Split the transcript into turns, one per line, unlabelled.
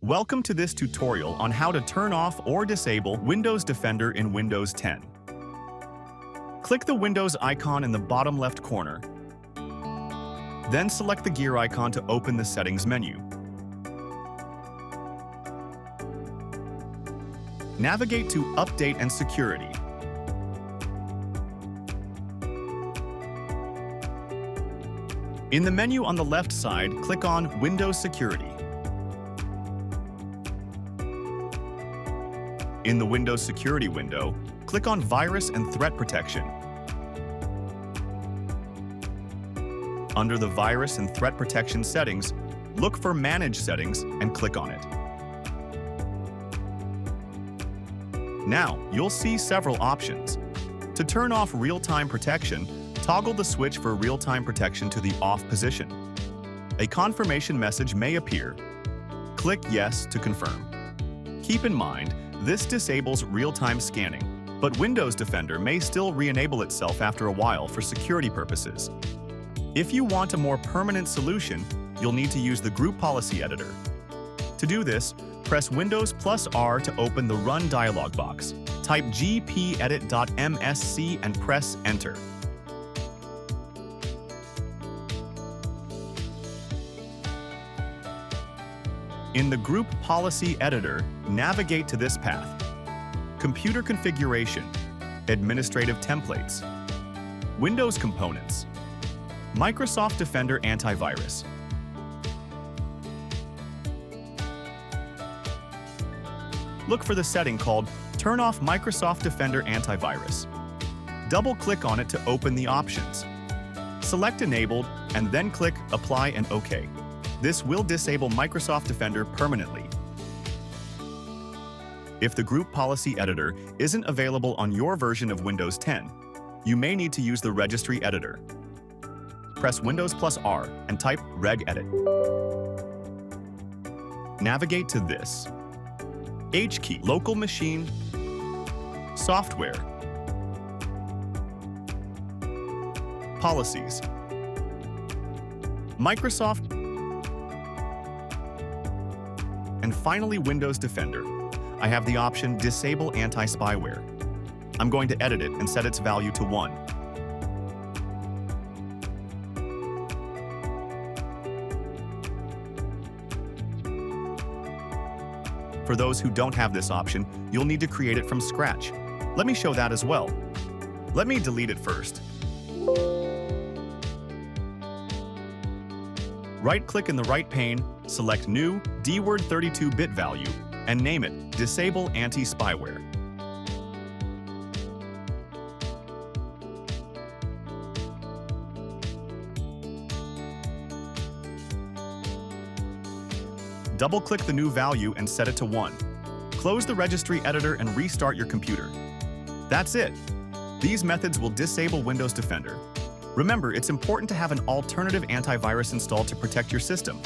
Welcome to this tutorial on how to turn off or disable Windows Defender in Windows 10. Click the Windows icon in the bottom left corner, then select the gear icon to open the Settings menu. Navigate to Update and Security. In the menu on the left side, click on Windows Security. In the Windows Security window, click on Virus and Threat Protection. Under the Virus and Threat Protection settings, look for Manage Settings and click on it. Now, you'll see several options. To turn off real-time protection, toggle the switch for real-time protection to the off position. A confirmation message may appear. Click Yes to confirm. Keep in mind, this disables real-time scanning, but Windows Defender may still re-enable itself after a while for security purposes. If you want a more permanent solution, you'll need to use the Group Policy Editor. To do this, press Windows plus R to open the Run dialog box. Type gpedit.msc and press Enter. In the Group Policy Editor, navigate to this path: Computer Configuration, Administrative Templates, Windows Components, Microsoft Defender Antivirus. Look for the setting called Turn off Microsoft Defender Antivirus. Double-click on it to open the options. Select Enabled and then click Apply and OK. This will disable Microsoft Defender permanently. If the Group Policy Editor isn't available on your version of Windows 10, you may need to use the Registry Editor. Press Windows plus R and type regedit. Navigate to this: H key, Local Machine, Software, Policies, Microsoft, and finally Windows Defender. I have the option Disable Anti-Spyware. I'm going to edit it and set its value to 1. For those who don't have this option, you'll need to create it from scratch. Let me show that as well. Let me delete it first. Right-click in the right pane, select New, DWORD 32-bit value, and name it DisableAntiSpyware. Double-click the new value and set it to 1. Close the Registry Editor and restart your computer. That's it. These methods will disable Windows Defender. Remember, it's important to have an alternative antivirus installed to protect your system.